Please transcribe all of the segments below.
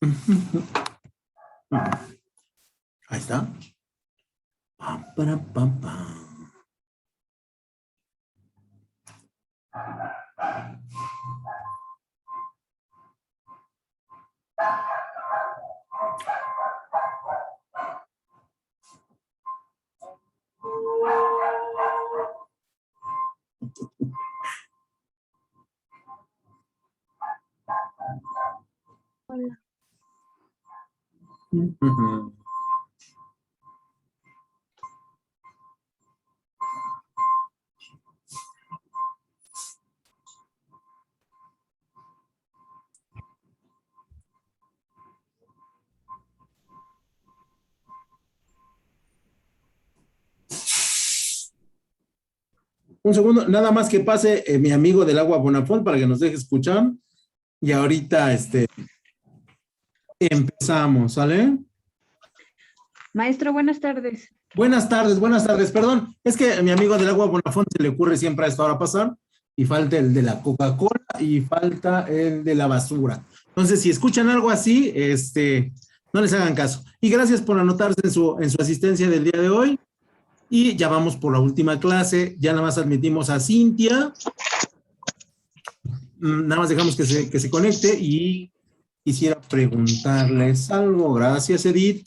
Ahí está. Pam, para, pam, pam. Hola. Un segundo, nada más que pase mi amigo del agua Bonafont para que nos deje escuchar. Y ahorita empezamos, ¿sale? Maestro, buenas tardes. Buenas tardes. Perdón, es que mi amigo del agua Bonafont se le ocurre siempre a esta hora pasar y falta el de la Coca-Cola y falta el de la basura. Entonces, si escuchan algo así, no les hagan caso. Y gracias por anotarse en su asistencia del día de hoy. Y ya vamos por la última clase. Ya nada más admitimos a Cintia. Nada más dejamos que se conecte y quisiera preguntarles algo. Gracias, Edith.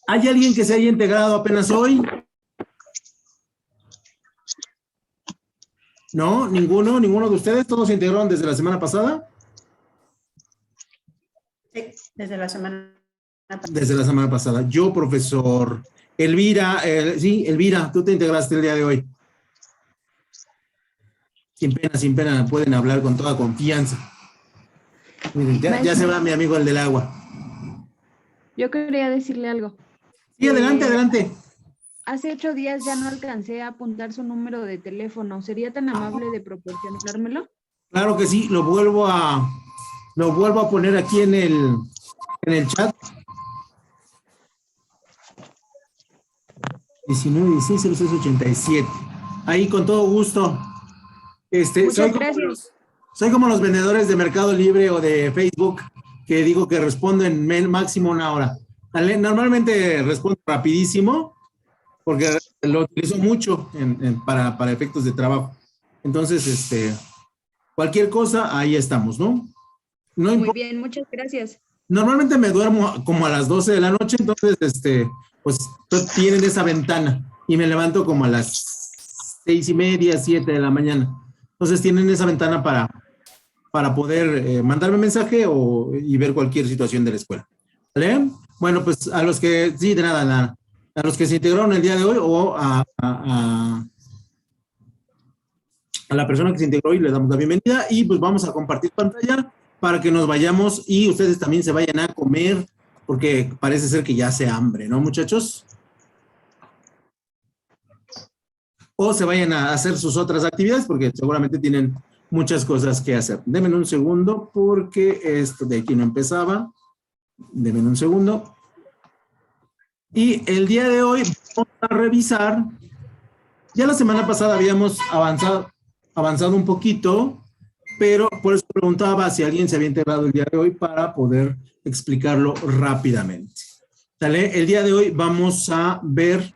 ¿Hay alguien que se haya integrado apenas hoy? ¿No? ¿Ninguno? ¿Ninguno de ustedes? ¿Todos se integraron desde la semana pasada? Sí, desde la semana pasada. Desde la semana pasada. Yo, profesor Elvira, sí, Elvira, tú te integraste el día de hoy. Sin pena, pueden hablar con toda confianza. Miren, ya se va mi amigo el del agua. Yo quería decirle algo. Sí, adelante. Hace 8 días ya no alcancé a apuntar su número de teléfono. ¿Sería tan amable de proporcionármelo? Claro que sí, lo vuelvo a poner aquí en el chat. 1916-0687. Ahí con todo gusto. Muchas gracias. Soy como los vendedores de Mercado Libre o de Facebook que digo que responden máximo una hora. Normalmente respondo rapidísimo porque lo utilizo mucho para efectos de trabajo. Entonces, cualquier cosa, ahí estamos, ¿no? Muy bien, muchas gracias. Normalmente me duermo como a las 12 de la noche, entonces, pues tienen esa ventana y me levanto como a las 6:30, 7 de la mañana. Entonces tienen esa ventana para poder mandarme mensaje y ver cualquier situación de la escuela. ¿Vale? Bueno, pues a los que, sí, de nada. A los que se integraron el día de hoy o a la persona que se integró hoy le damos la bienvenida y pues vamos a compartir pantalla para que nos vayamos y ustedes también se vayan a comer porque parece ser que ya hace hambre, ¿no, muchachos? O se vayan a hacer sus otras actividades porque seguramente tienen muchas cosas que hacer. Denme un segundo porque esto de aquí no empezaba. Denme un segundo. Y el día de hoy vamos a revisar. Ya la semana pasada habíamos avanzado un poquito, pero por eso preguntaba si alguien se había integrado el día de hoy para poder explicarlo rápidamente. ¿Sale? El día de hoy vamos a ver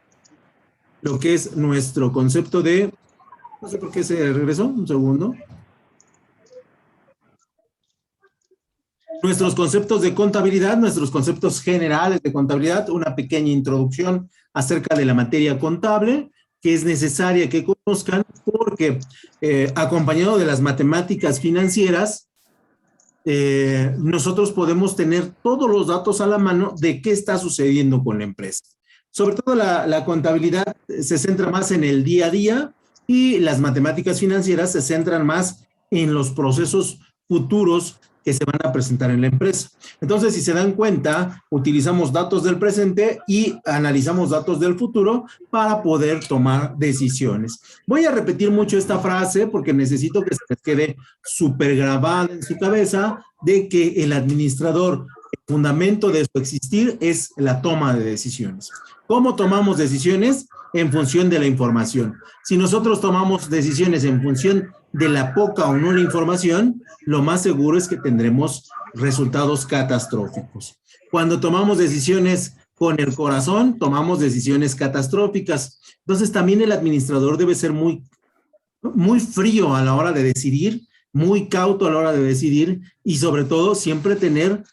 lo que es nuestro concepto de... No sé por qué se regresó, un segundo. Nuestros conceptos de contabilidad, nuestros conceptos generales de contabilidad, una pequeña introducción acerca de la materia contable, que es necesaria que conozcan porque acompañado de las matemáticas financieras, nosotros podemos tener todos los datos a la mano de qué está sucediendo con la empresa. Sobre todo la contabilidad se centra más en el día a día y las matemáticas financieras se centran más en los procesos futuros que se van a presentar en la empresa. Entonces, si se dan cuenta, utilizamos datos del presente y analizamos datos del futuro para poder tomar decisiones. Voy a repetir mucho esta frase porque necesito que se les quede súper grabada en su cabeza de que el administrador, el fundamento de su existir es la toma de decisiones. ¿Cómo tomamos decisiones? En función de la información. Si nosotros tomamos decisiones en función de la poca o nula información, lo más seguro es que tendremos resultados catastróficos. Cuando tomamos decisiones con el corazón, tomamos decisiones catastróficas. Entonces, también el administrador debe ser muy frío a la hora de decidir, muy cauto a la hora de decidir y sobre todo siempre tener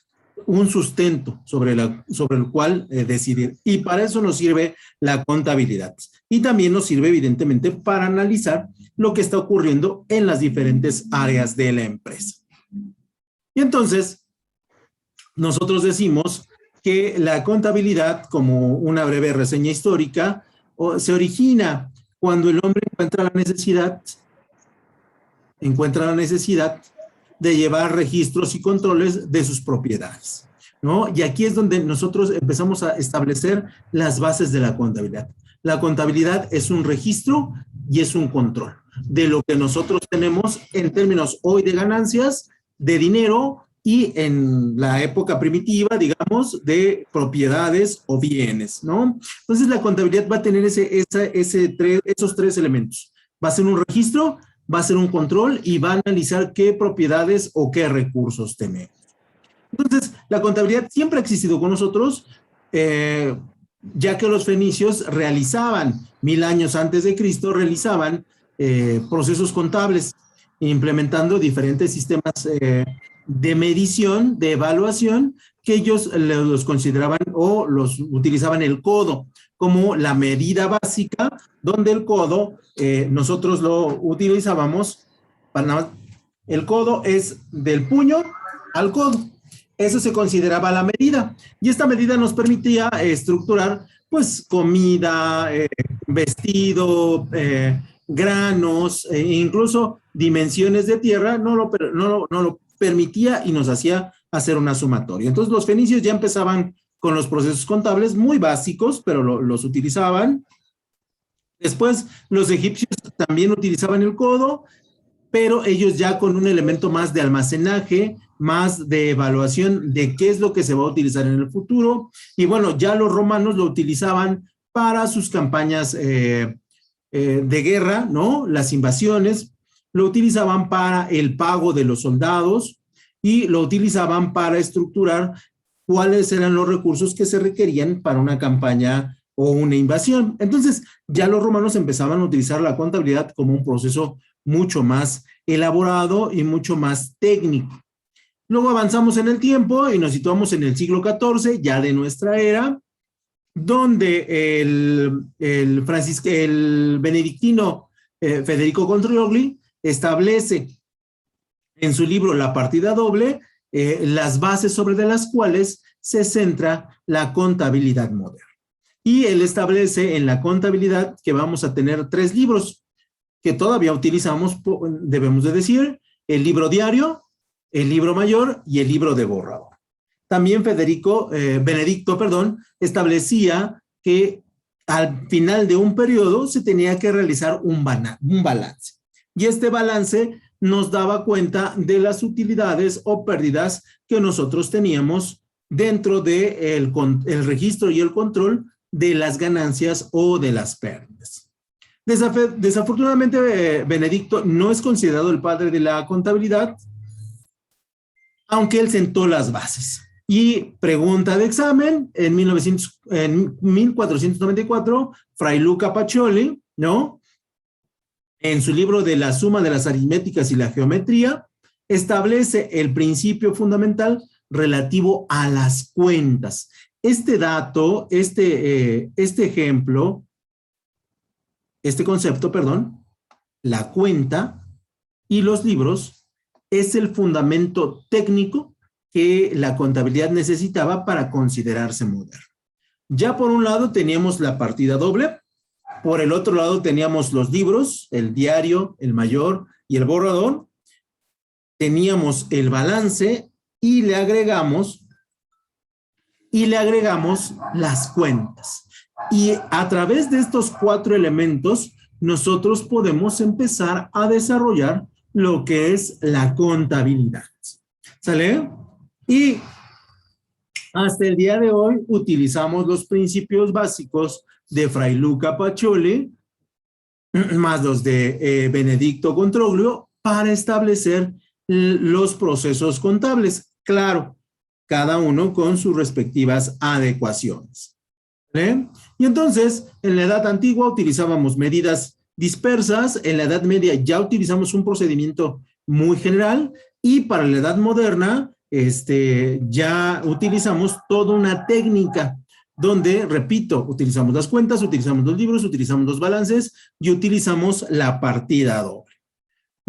un sustento sobre el cual decidir. Y para eso nos sirve la contabilidad. Y también nos sirve, evidentemente, para analizar lo que está ocurriendo en las diferentes áreas de la empresa. Y entonces, nosotros decimos que la contabilidad, como una breve reseña histórica, se origina cuando el hombre encuentra la necesidad de llevar registros y controles de sus propiedades, ¿no? Y aquí es donde nosotros empezamos a establecer las bases de la contabilidad. La contabilidad es un registro y es un control de lo que nosotros tenemos en términos hoy de ganancias, de dinero y en la época primitiva, digamos, de propiedades o bienes, ¿no? Entonces la contabilidad va a tener esos tres elementos. Va a ser un registro, va a ser un control y va a analizar qué propiedades o qué recursos tenemos. Entonces, la contabilidad siempre ha existido con nosotros, ya que los fenicios realizaban, 1000 años antes de Cristo, realizaban procesos contables, implementando diferentes sistemas de medición, de evaluación, que ellos los consideraban o los utilizaban el codo como la medida básica, donde el codo nosotros lo utilizábamos para nada más. El codo es del puño al codo. Eso se consideraba la medida. Y esta medida nos permitía estructurar, pues, comida, vestido, granos, incluso dimensiones de tierra, no lo permitía y nos hacía hacer una sumatoria. Entonces, los fenicios ya empezaban con los procesos contables muy básicos, pero los utilizaban. Después, los egipcios también utilizaban el codo, pero ellos ya con un elemento más de almacenaje, más de evaluación de qué es lo que se va a utilizar en el futuro. Y bueno, ya los romanos lo utilizaban para sus campañas de guerra, ¿no? Las invasiones, lo utilizaban para el pago de los soldados y lo utilizaban para estructurar cuáles eran los recursos que se requerían para una campaña o una invasión. Entonces, ya los romanos empezaban a utilizar la contabilidad como un proceso mucho más elaborado y mucho más técnico. Luego avanzamos en el tiempo y nos situamos en el siglo XIV, ya de nuestra era, donde el benedictino Federico Contriogli establece en su libro La partida doble las bases sobre de las cuales se centra la contabilidad moderna. Y él establece en la contabilidad que vamos a tener 3 libros que todavía utilizamos, debemos de decir, el libro diario, el libro mayor y el libro de borrador. También Benedicto, establecía que al final de un periodo se tenía que realizar un balance. Y este balance nos daba cuenta de las utilidades o pérdidas que nosotros teníamos dentro del registro y el control de las ganancias o de las pérdidas. Desafortunadamente, Benedicto no es considerado el padre de la contabilidad, aunque él sentó las bases. Y pregunta de examen, en 1494, Fray Luca Pacioli, ¿no? En su libro de la suma de las aritméticas y la geometría, establece el principio fundamental relativo a las cuentas. Este dato, este concepto, la cuenta y los libros es el fundamento técnico que la contabilidad necesitaba para considerarse moderna. Ya por un lado teníamos la partida doble, por el otro lado teníamos los libros, el diario, el mayor y el borrador, teníamos el balance y le agregamos las cuentas. Y a través de estos 4 elementos, nosotros podemos empezar a desarrollar lo que es la contabilidad. ¿Sale? Y hasta el día de hoy utilizamos los principios básicos de Fray Luca Pacioli, más los de Benedicto Controglio para establecer los procesos contables. Claro, cada uno con sus respectivas adecuaciones. ¿Vale? Y entonces, en la Edad Antigua utilizábamos medidas dispersas, en la Edad Media ya utilizamos un procedimiento muy general y para la Edad Moderna ya utilizamos toda una técnica donde, repito, utilizamos las cuentas, utilizamos los libros, utilizamos los balances y utilizamos la partida doble.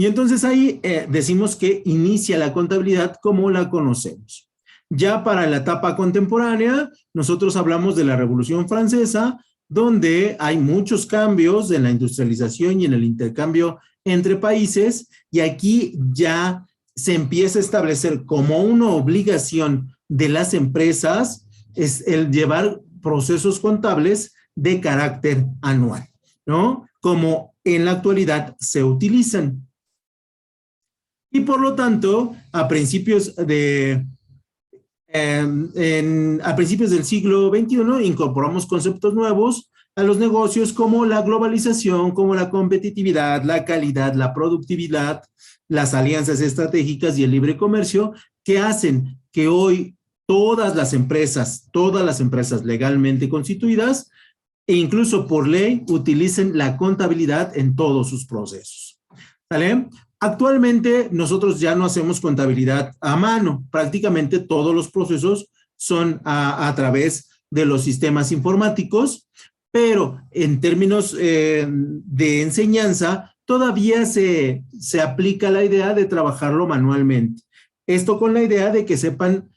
Y entonces ahí decimos que inicia la contabilidad como la conocemos. Ya para la etapa contemporánea, nosotros hablamos de la Revolución Francesa, donde hay muchos cambios en la industrialización y en el intercambio entre países, y aquí ya se empieza a establecer como una obligación de las empresas es el llevar procesos contables de carácter anual, ¿no? Como en la actualidad se utilizan. Y por lo tanto, a principios del siglo XXI incorporamos conceptos nuevos a los negocios como la globalización, como la competitividad, la calidad, la productividad, las alianzas estratégicas y el libre comercio, que hacen que hoy todas las empresas legalmente constituidas e incluso por ley utilicen la contabilidad en todos sus procesos. ¿Vale? Actualmente nosotros ya no hacemos contabilidad a mano, prácticamente todos los procesos son a través de los sistemas informáticos, pero en términos de enseñanza todavía se aplica la idea de trabajarlo manualmente. Esto con la idea de que sepan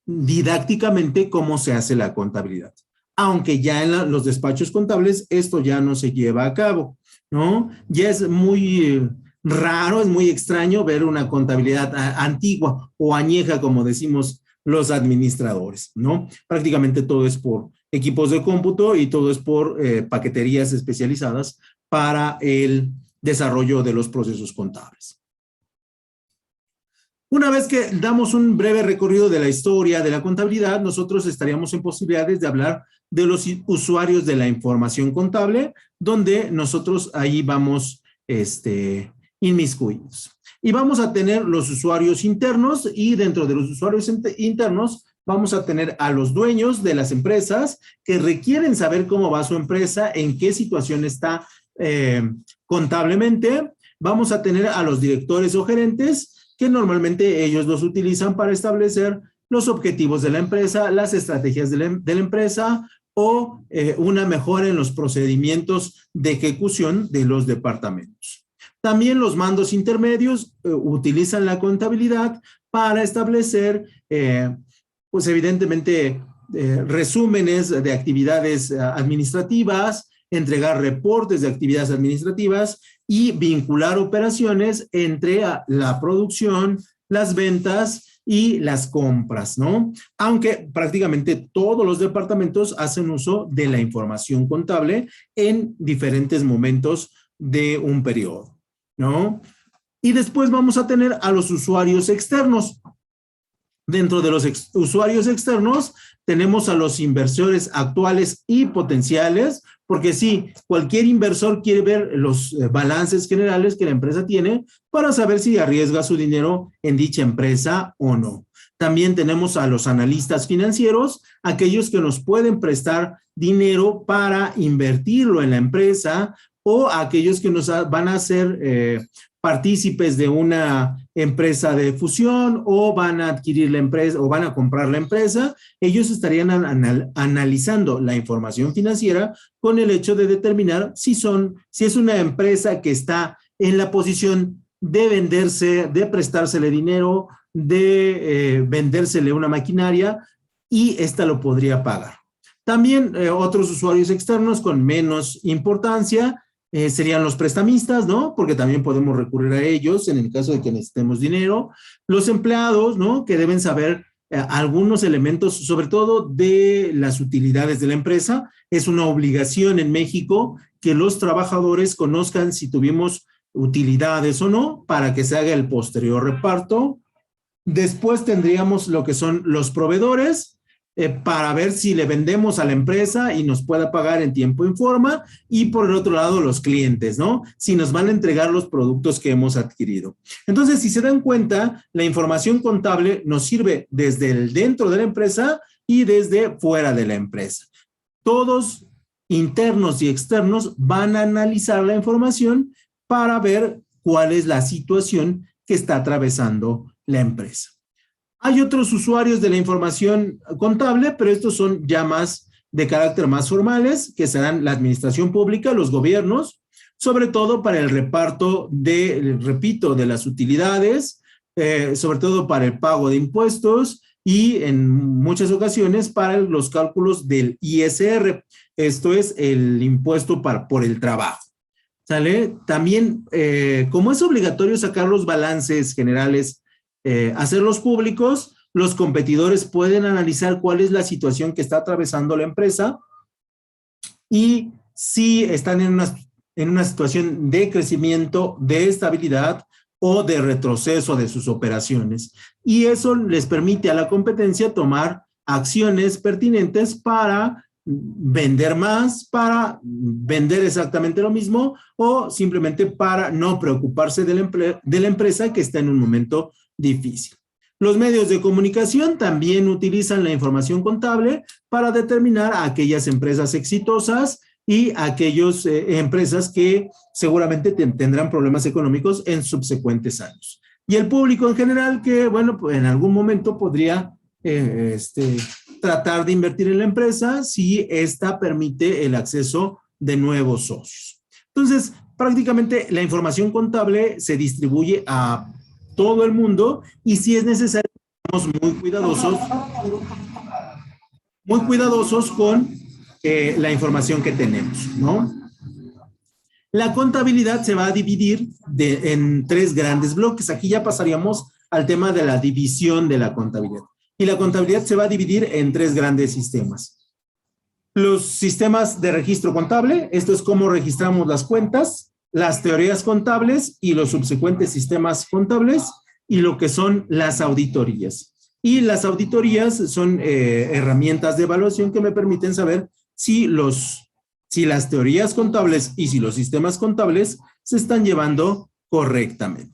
didácticamente cómo se hace la contabilidad. Aunque ya en los despachos contables esto ya no se lleva a cabo, ¿no? Ya es muy raro, es muy extraño ver una contabilidad antigua o añeja, como decimos los administradores, ¿no? Prácticamente todo es por equipos de cómputo y todo es por paqueterías especializadas para el desarrollo de los procesos contables. Una vez que damos un breve recorrido de la historia de la contabilidad, nosotros estaríamos en posibilidades de hablar de los usuarios de la información contable, donde nosotros ahí vamos inmiscuidos. Y vamos a tener los usuarios internos, y dentro de los usuarios internos vamos a tener a los dueños de las empresas que requieren saber cómo va su empresa, en qué situación está contablemente. Vamos a tener a los directores o gerentes, que normalmente ellos los utilizan para establecer los objetivos de la empresa, las estrategias de la empresa o una mejora en los procedimientos de ejecución de los departamentos. También los mandos intermedios utilizan la contabilidad para establecer, pues evidentemente, resúmenes de actividades administrativas, entregar reportes de actividades administrativas y vincular operaciones entre la producción, las ventas y las compras, ¿no? Aunque prácticamente todos los departamentos hacen uso de la información contable en diferentes momentos de un periodo, ¿no? Y después vamos a tener a los usuarios externos. Dentro de los usuarios externos tenemos a los inversores actuales y potenciales, porque sí, cualquier inversor quiere ver los balances generales que la empresa tiene para saber si arriesga su dinero en dicha empresa o no. También tenemos a los analistas financieros, aquellos que nos pueden prestar dinero para invertirlo en la empresa, o aquellos que nos van a hacer partícipes de una empresa de fusión o van a adquirir la empresa o van a comprar la empresa. Ellos estarían analizando la información financiera con el hecho de determinar si es una empresa que está en la posición de venderse, de prestársele dinero, de vendérsele una maquinaria y ésta lo podría pagar. También otros usuarios externos con menos importancia serían los prestamistas, ¿no? Porque también podemos recurrir a ellos en el caso de que necesitemos dinero. Los empleados, ¿no? Que deben saber algunos elementos, sobre todo de las utilidades de la empresa. Es una obligación en México que los trabajadores conozcan si tuvimos utilidades o no para que se haga el posterior reparto. Después tendríamos lo que son los proveedores, para ver si le vendemos a la empresa y nos pueda pagar en tiempo y forma, y por el otro lado los clientes, ¿no? Si nos van a entregar los productos que hemos adquirido. Entonces, si se dan cuenta, la información contable nos sirve desde el dentro de la empresa y desde fuera de la empresa. Todos, internos y externos, van a analizar la información para ver cuál es la situación que está atravesando la empresa. Hay otros usuarios de la información contable, pero estos son ya más de carácter más formales, que serán la administración pública, los gobiernos, sobre todo para el reparto de, repito, de las utilidades, sobre todo para el pago de impuestos y en muchas ocasiones para los cálculos del ISR, esto es el impuesto por el trabajo. ¿Sale? También, como es obligatorio sacar los balances generales, hacerlos públicos, los competidores pueden analizar cuál es la situación que está atravesando la empresa y si están en una situación de crecimiento, de estabilidad o de retroceso de sus operaciones. Y eso les permite a la competencia tomar acciones pertinentes para vender más, para vender exactamente lo mismo o simplemente para no preocuparse de la empresa que está en un momento difícil. Los medios de comunicación también utilizan la información contable para determinar a aquellas empresas exitosas y aquellas empresas que seguramente tendrán problemas económicos en subsecuentes años. Y el público en general que, bueno, pues en algún momento podría tratar de invertir en la empresa si ésta permite el acceso de nuevos socios. Entonces, prácticamente la información contable se distribuye a todo el mundo y si es necesario, estamos muy cuidadosos con la información que tenemos, ¿no? La contabilidad se va a dividir en 3 grandes bloques. Aquí ya pasaríamos al tema de la división de la contabilidad. Y la contabilidad se va a dividir en 3 grandes sistemas. Los sistemas de registro contable, esto es cómo registramos las cuentas, las teorías contables y los subsecuentes sistemas contables y lo que son las auditorías. Y las auditorías son herramientas de evaluación que me permiten saber si las teorías contables y si los sistemas contables se están llevando correctamente.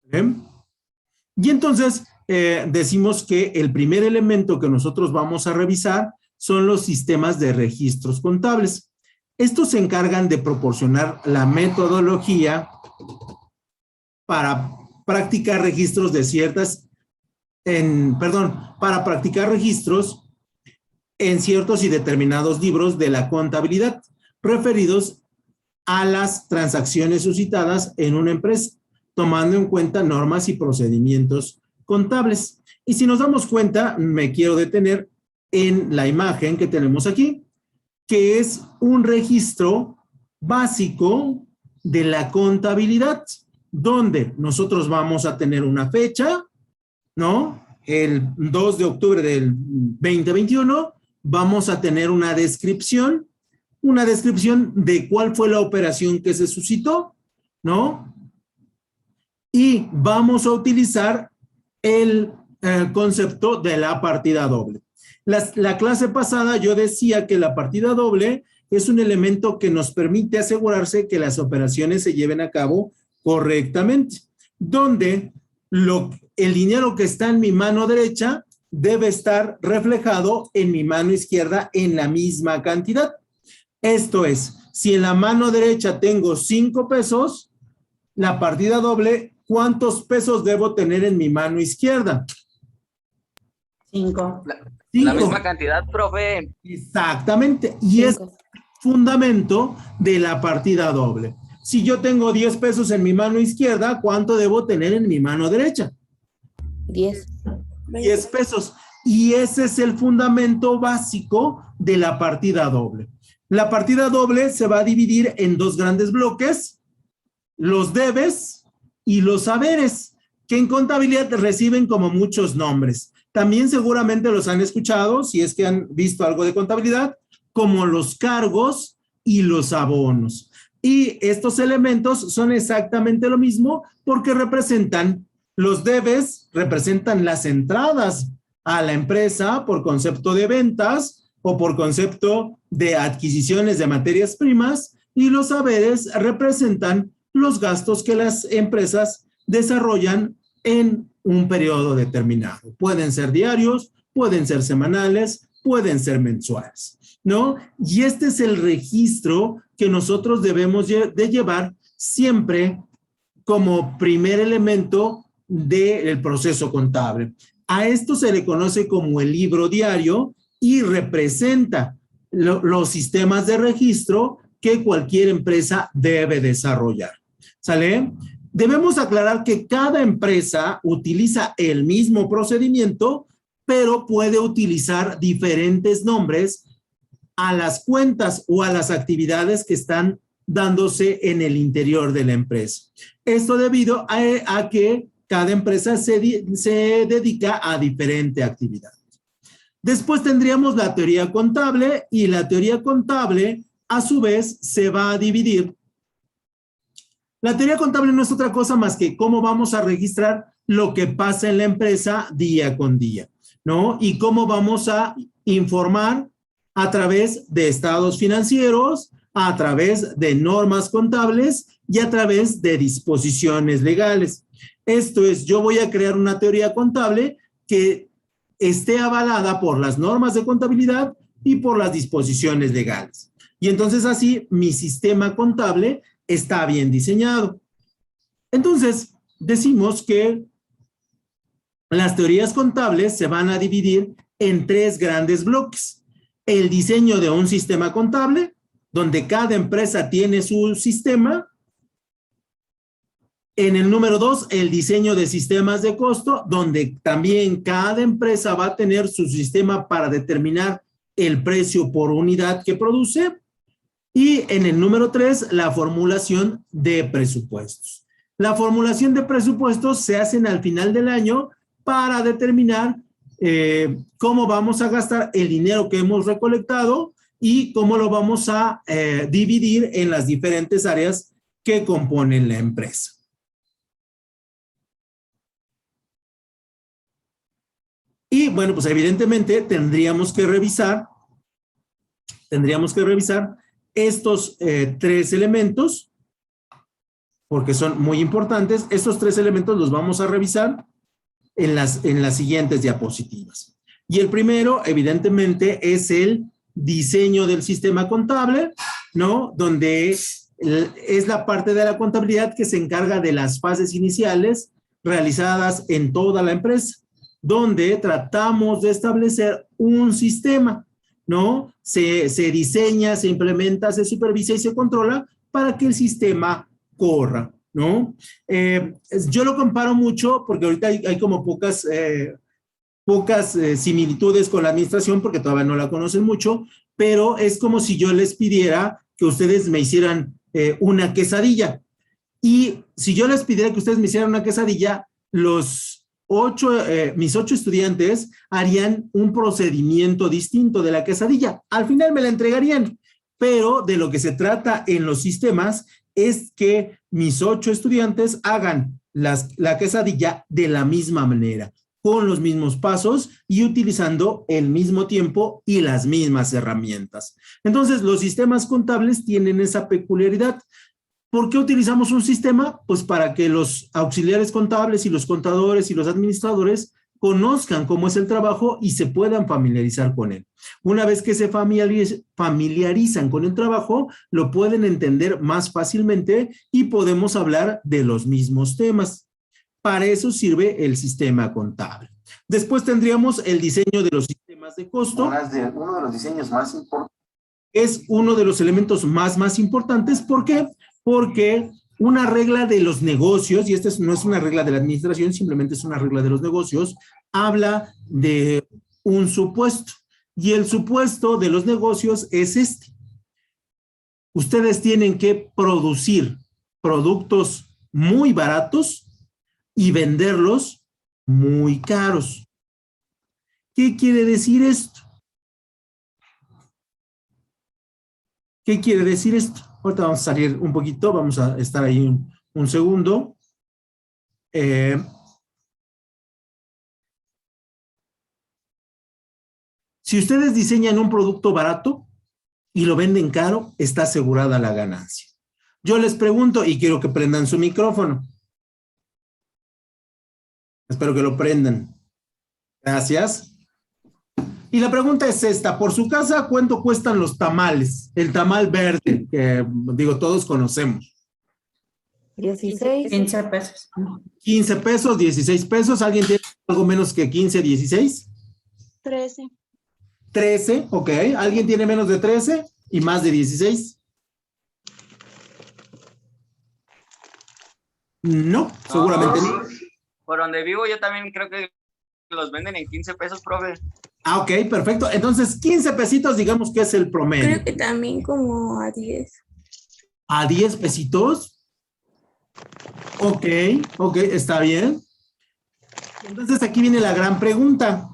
¿Bien? Y entonces decimos que el primer elemento que nosotros vamos a revisar son los sistemas de registros contables. Estos se encargan de proporcionar la metodología para practicar registros para practicar registros en ciertos y determinados libros de la contabilidad referidos a las transacciones suscitadas en una empresa, tomando en cuenta normas y procedimientos contables. Y si nos damos cuenta, me quiero detener en la imagen que tenemos aquí, que es un registro básico de la contabilidad, donde nosotros vamos a tener una fecha, ¿no? El 2 de octubre del 2021, vamos a tener una descripción de cuál fue la operación que se suscitó, ¿no? Y vamos a utilizar el concepto de la partida doble. La clase pasada yo decía que la partida doble es un elemento que nos permite asegurarse que las operaciones se lleven a cabo correctamente, donde el dinero que está en mi mano derecha debe estar reflejado en mi mano izquierda en la misma cantidad. Esto es, si en la mano derecha tengo 5 pesos, la partida doble, ¿cuántos pesos debo tener en mi mano izquierda? 5. La misma cantidad, profe. Exactamente. Y es el fundamento de la partida doble. Si yo tengo 10 pesos en mi mano izquierda, ¿cuánto debo tener en mi mano derecha? 10. 10 pesos. Y ese es el fundamento básico de la partida doble. La partida doble se va a dividir en 2 grandes bloques, los debes y los haberes, que en contabilidad reciben como muchos nombres. También seguramente los han escuchado, si es que han visto algo de contabilidad, como los cargos y los abonos. Y estos elementos son exactamente lo mismo porque representan Los debes representan las entradas a la empresa por concepto de ventas o por concepto de adquisiciones de materias primas, y los haberes representan los gastos que las empresas desarrollan en un periodo determinado. Pueden ser diarios, pueden ser semanales, pueden ser mensuales, ¿no? Y este es el registro que nosotros debemos de llevar siempre como primer elemento del proceso contable. A esto se le conoce como el libro diario y representa los sistemas de registro que cualquier empresa debe desarrollar. ¿Sale? Debemos aclarar que cada empresa utiliza el mismo procedimiento, pero puede utilizar diferentes nombres a las cuentas o a las actividades que están dándose en el interior de la empresa. Esto debido a que cada empresa se dedica a diferente actividad. Después tendríamos la teoría contable, y la teoría contable a su vez se va a dividir. La teoría contable no es otra cosa más que cómo vamos a registrar lo que pasa en la empresa día con día, ¿no? Y cómo vamos a informar a través de estados financieros, a través de normas contables y a través de disposiciones legales. Esto es, yo voy a crear una teoría contable que esté avalada por las normas de contabilidad y por las disposiciones legales. Y entonces así mi sistema contable está bien diseñado. Entonces, decimos que las teorías contables se van a dividir en 3 grandes bloques. El diseño de un sistema contable, donde cada empresa tiene su sistema. En el número 2, el diseño de sistemas de costo, donde también cada empresa va a tener su sistema para determinar el precio por unidad que produce. Y en el número 3, la formulación de presupuestos. La formulación de presupuestos se hacen al final del año para determinar cómo vamos a gastar el dinero que hemos recolectado y cómo lo vamos a dividir en las diferentes áreas que componen la empresa. Y bueno, pues evidentemente tendríamos que revisar estos 3 elementos, porque son muy importantes. Estos 3 elementos los vamos a revisar en las siguientes diapositivas. Y el primero, evidentemente, es el diseño del sistema contable, ¿no? Donde es la parte de la contabilidad que se encarga de las fases iniciales realizadas en toda la empresa, donde tratamos de establecer un sistema, ¿no? Se diseña, se implementa, se supervisa y se controla para que el sistema corra, ¿no? Yo lo comparo mucho porque ahorita hay como pocas similitudes con la administración porque todavía no la conocen mucho, pero es como si yo les pidiera que ustedes me hicieran una quesadilla. Y si yo les pidiera que ustedes me hicieran una quesadilla, mis 8 estudiantes harían un procedimiento distinto de la quesadilla. Al final me la entregarían, pero de lo que se trata en los sistemas es que mis 8 estudiantes hagan la quesadilla de la misma manera, con los mismos pasos y utilizando el mismo tiempo y las mismas herramientas. Entonces, los sistemas contables tienen esa peculiaridad. ¿Por qué utilizamos un sistema? Pues para que los auxiliares contables y los contadores y los administradores conozcan cómo es el trabajo y se puedan familiarizar con él. Una vez que se familiarizan con el trabajo, lo pueden entender más fácilmente y podemos hablar de los mismos temas. Para eso sirve el sistema contable. Después tendríamos el diseño de los sistemas de costo. Uno de los diseños más importantes. Es uno de los elementos más importantes. ¿Por qué? Porque una regla de los negocios, y esta no es una regla de la administración, simplemente es una regla de los negocios, habla de un supuesto. Y el supuesto de los negocios es este. Ustedes tienen que producir productos muy baratos y venderlos muy caros. ¿Qué quiere decir esto? ¿Qué quiere decir esto? Ahorita vamos a salir un poquito, vamos a estar ahí un segundo. Si ustedes diseñan un producto barato y lo venden caro, está asegurada la ganancia. Yo les pregunto, y quiero que prendan su micrófono. Espero que lo prendan. Gracias. Y la pregunta es esta, por su casa, ¿cuánto cuestan los tamales? El tamal verde, que digo, todos conocemos. 16. 15 pesos. 15 pesos, 16 pesos. ¿Alguien tiene algo menos que 15, 16? 13. 13, ok. ¿Alguien tiene menos de 13 y más de 16? No, seguramente no. Por donde vivo yo también creo que los venden en 15 pesos, profe. Ah, ok, perfecto. Entonces, 15 pesitos, digamos que es el promedio. Creo que también como a 10. ¿A 10 pesitos? Ok, ok, está bien. Entonces, aquí viene la gran pregunta.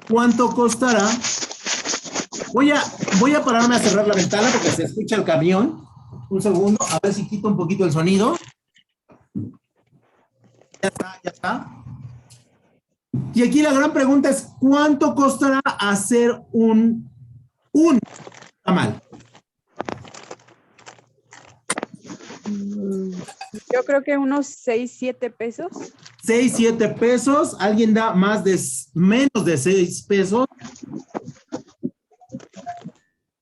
¿Cuánto costará? Voy a pararme a cerrar la ventana porque se escucha el camión. Un segundo, a ver si quito un poquito el sonido. Ya está, ya está. Y aquí la gran pregunta es, ¿cuánto costará hacer un tamal? Yo creo que unos 6, 7 pesos. 6, 7 pesos. ¿Alguien da menos de 6 pesos?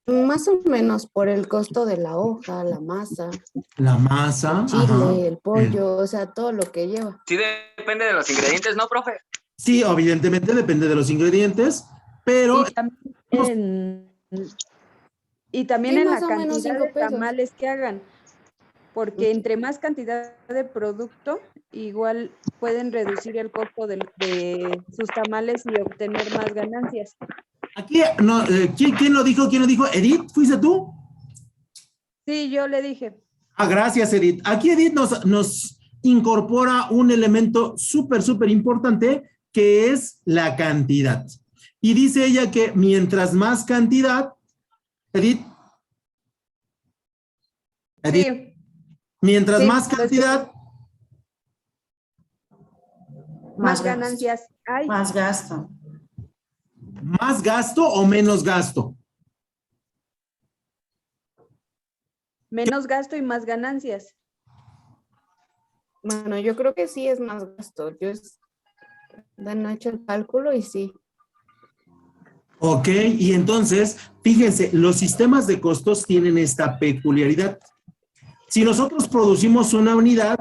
Más o menos por el costo de la hoja, la masa, La masa. el chile, Ajá. el pollo, o sea, todo lo que lleva. Sí depende de los ingredientes, ¿no, profe? Sí, evidentemente depende de los ingredientes, pero Y también Sí, en la más o menos cantidad 5 de pesos. tamales que hagan, porque entre más cantidad de producto, igual pueden reducir el costo de sus tamales y obtener más ganancias. aquí, no, ¿quién lo dijo? ¿Quién lo dijo? ¿Edith? ¿Fuiste tú? Sí, yo le dije. Ah, gracias, Edith. Aquí Edith nos incorpora un elemento súper importante que es la cantidad. Y dice ella que mientras más cantidad, Edith, Sí, mientras sí, más cantidad, más ganancias hay. Más gasto. más gasto o menos gasto. Menos gasto y más ganancias. Bueno, yo creo que sí es más gasto. No he hecho el cálculo y sí. Ok, y entonces, fíjense, los sistemas de costos tienen esta peculiaridad. Si nosotros producimos una unidad,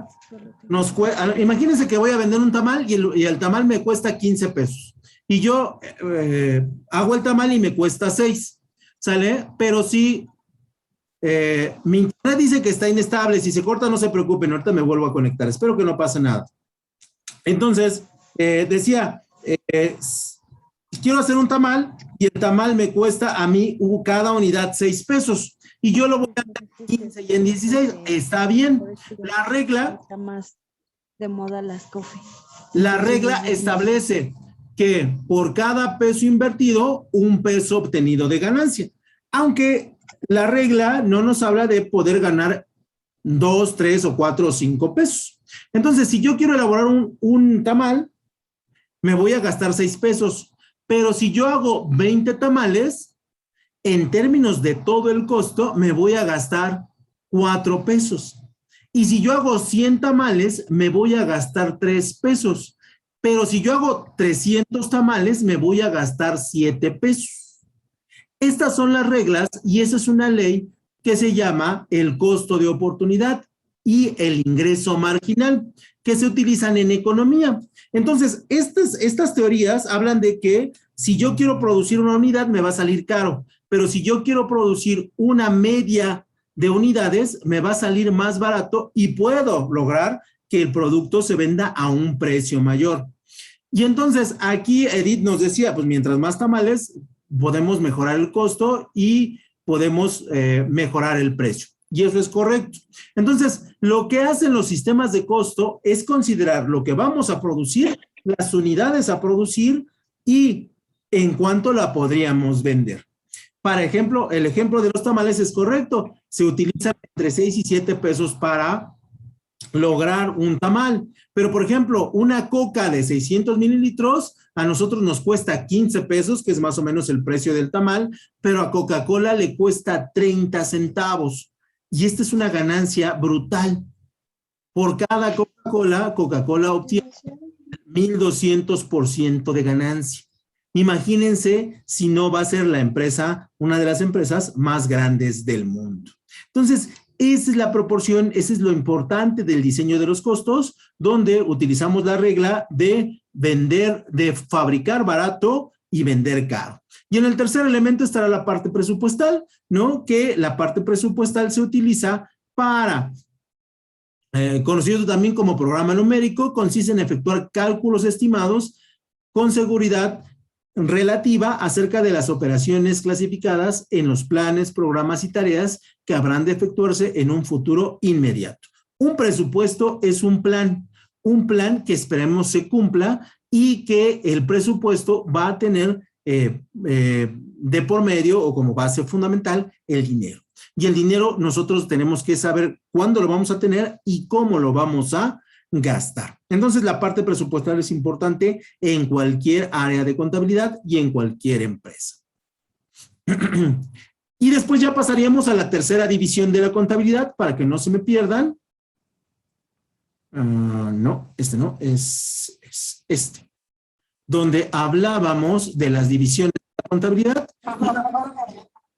imagínense que voy a vender un tamal y el tamal me cuesta 15 pesos. Y yo hago el tamal y me cuesta 6, ¿sale? Pero si mi internet dice que está inestable, si se corta no se preocupen, ahorita me vuelvo a conectar, espero que no pase nada. Entonces, decía, quiero hacer un tamal y el tamal me cuesta a mí cada unidad 6 pesos y yo lo voy a hacer en 15 y en 16, está bien. La regla Está más de moda las coffee. La regla establece que por cada peso invertido, un peso obtenido de ganancia. Aunque la regla no nos habla de poder ganar 2, 3 o 4 o 5 pesos. Entonces, si yo quiero elaborar un tamal, me voy a gastar 6 pesos. Pero si yo hago 20 tamales, en términos de todo el costo, me voy a gastar 4 pesos. Y si yo hago 100 tamales, me voy a gastar 3 pesos. Pero si yo hago 300 tamales, me voy a gastar 7 pesos. Estas son las reglas y esa es una ley que se llama el costo de oportunidad y el ingreso marginal, que se utilizan en economía. Entonces, estas teorías hablan de que si yo quiero producir una unidad, me va a salir caro, pero si yo quiero producir una media de unidades, me va a salir más barato y puedo lograr que el producto se venda a un precio mayor. Y entonces aquí Edith nos decía, pues mientras más tamales, podemos mejorar el costo y podemos mejorar el precio. Y eso es correcto. Entonces, lo que hacen los sistemas de costo es considerar lo que vamos a producir, las unidades a producir y en cuánto la podríamos vender. Para ejemplo, el ejemplo de los tamales es correcto. Se utilizan entre 6 y 7 pesos para lograr un tamal. Pero, por ejemplo, una coca de 600 mililitros a nosotros nos cuesta 15 pesos, que es más o menos el precio del tamal, pero a Coca-Cola le cuesta 30 centavos. Y esta es una ganancia brutal. Por cada Coca-Cola, Coca-Cola obtiene 1,200% de ganancia. Imagínense si no va a ser la empresa, una de las empresas más grandes del mundo. Entonces, esa es la proporción, ese es lo importante del diseño de los costos, donde utilizamos la regla de vender, de fabricar barato y vender caro. Y en el tercer elemento estará la parte presupuestal, ¿no? Que la parte presupuestal se utiliza para, conocido también como programa numérico, consiste en efectuar cálculos estimados con seguridad relativa acerca de las operaciones clasificadas en los planes, programas y tareas que habrán de efectuarse en un futuro inmediato. Un presupuesto es un plan que esperemos se cumpla y que el presupuesto va a tener de por medio o como base fundamental el dinero. Y el dinero nosotros tenemos que saber cuándo lo vamos a tener y cómo lo vamos a gastar. Entonces, la parte presupuestal es importante en cualquier área de contabilidad y en cualquier empresa. Y después ya pasaríamos a la tercera división de la contabilidad para que no se me pierdan. No, este no, es este. Donde hablábamos de las divisiones de la contabilidad.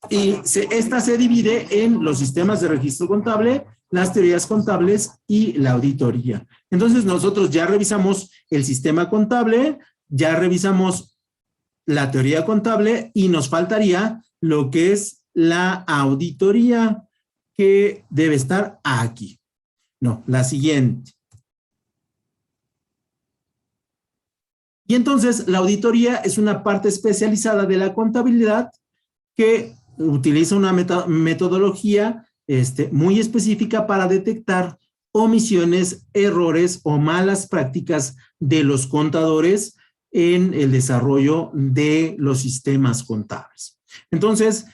Y esta se divide en los sistemas de registro contable, las teorías contables y la auditoría. Entonces, nosotros ya revisamos el sistema contable, ya revisamos la teoría contable y nos faltaría lo que es la auditoría, que debe estar aquí. No, la siguiente. Y entonces, la auditoría es una parte especializada de la contabilidad que utiliza una metodología muy específica para detectar omisiones, errores o malas prácticas de los contadores en el desarrollo de los sistemas contables. Entonces,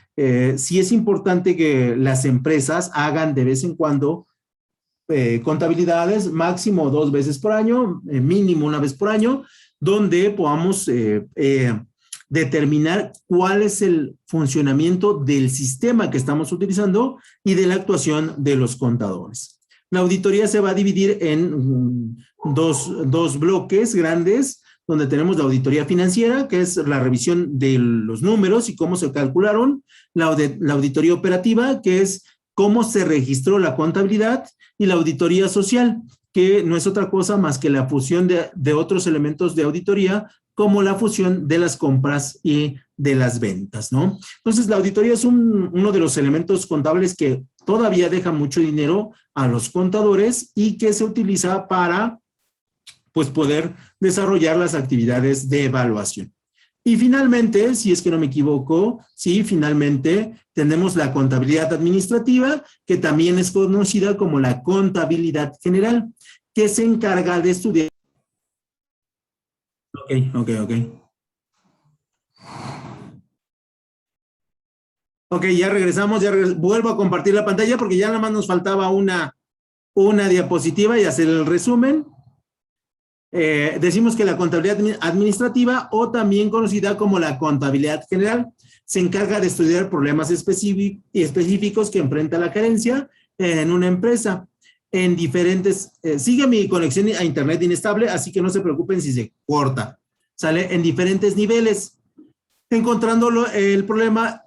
sí es importante que las empresas hagan de vez en cuando contabilidades, máximo 2 veces por año, mínimo 1 vez por año, donde podamos determinar cuál es el funcionamiento del sistema que estamos utilizando y de la actuación de los contadores. La auditoría se va a dividir en dos bloques grandes, donde tenemos la auditoría financiera, que es la revisión de los números y cómo se calcularon, la auditoría operativa, que es cómo se registró la contabilidad, y la auditoría social, que no es otra cosa más que la fusión de otros elementos de auditoría, como la fusión de las compras y de las ventas, ¿no? Entonces, la auditoría es uno de los elementos contables que todavía deja mucho dinero a los contadores y que se utiliza para, pues, poder desarrollar las actividades de evaluación. Y finalmente, si es que no me equivoco, sí, finalmente tenemos la contabilidad administrativa, que también es conocida como la contabilidad general, que se encarga de estudiar. Ok, ya regresamos, vuelvo a compartir la pantalla porque ya nada más nos faltaba una diapositiva y hacer el resumen. Decimos que la contabilidad administrativa, o también conocida como la contabilidad general, se encarga de estudiar problemas específicos que enfrenta la gerencia en una empresa. En diferentes, sigue mi conexión a internet inestable, así que no se preocupen si se corta. Sale en diferentes niveles, encontrando el problema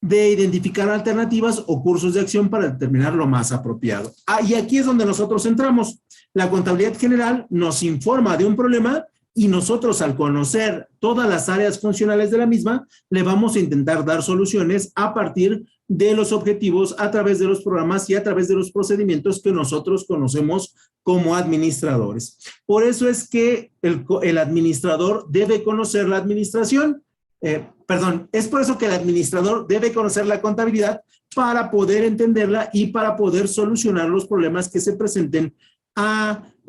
de identificar alternativas o cursos de acción para determinar lo más apropiado. Y aquí es donde nosotros entramos. La contabilidad general nos informa de un problema y nosotros, al conocer todas las áreas funcionales de la misma, le vamos a intentar dar soluciones a partir de los objetivos, a través de los programas y a través de los procedimientos que nosotros conocemos como administradores. Por eso es que el administrador debe conocer la administración. Es por eso que el administrador debe conocer la contabilidad para poder entenderla y para poder solucionar los problemas que se presenten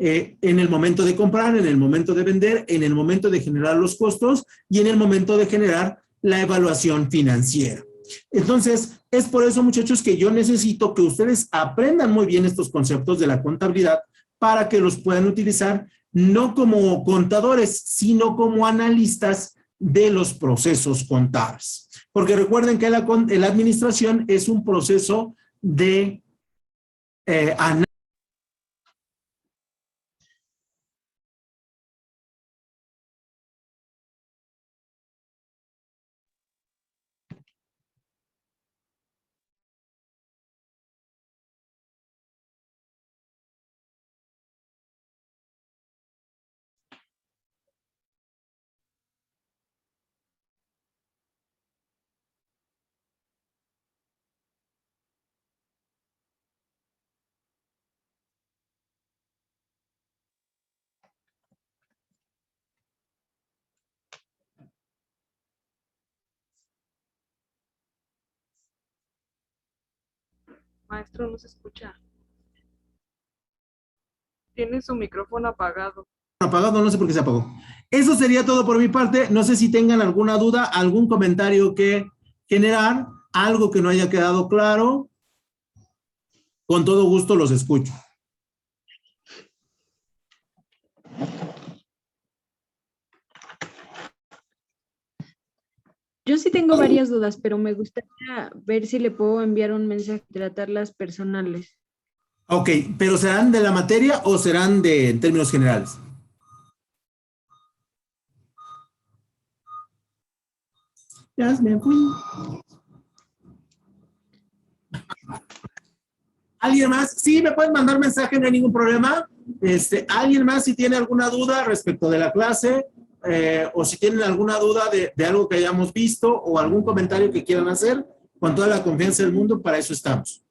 en el momento de comprar, en el momento de vender, en el momento de generar los costos y en el momento de generar la evaluación financiera. Entonces, es por eso, muchachos, que yo necesito que ustedes aprendan muy bien estos conceptos de la contabilidad, para que los puedan utilizar no como contadores, sino como analistas de los procesos contables. Porque recuerden que la administración es un proceso de análisis. Maestro, no se escucha. Tiene su micrófono apagado. Apagado, no sé por qué se apagó. Eso sería todo por mi parte. No sé si tengan alguna duda, algún comentario que generar, algo que no haya quedado claro. Con todo gusto los escucho. Yo sí tengo varias dudas, pero me gustaría ver si le puedo enviar un mensaje y tratarlas personales. Ok, pero ¿serán de la materia o serán de en términos generales? Ya me fui. ¿Alguien más? Sí, me pueden mandar mensaje, no hay ningún problema. ¿Alguien más si tiene alguna duda respecto de la clase o si tienen alguna duda de algo que hayamos visto o algún comentario que quieran hacer, con toda la confianza del mundo, para eso estamos.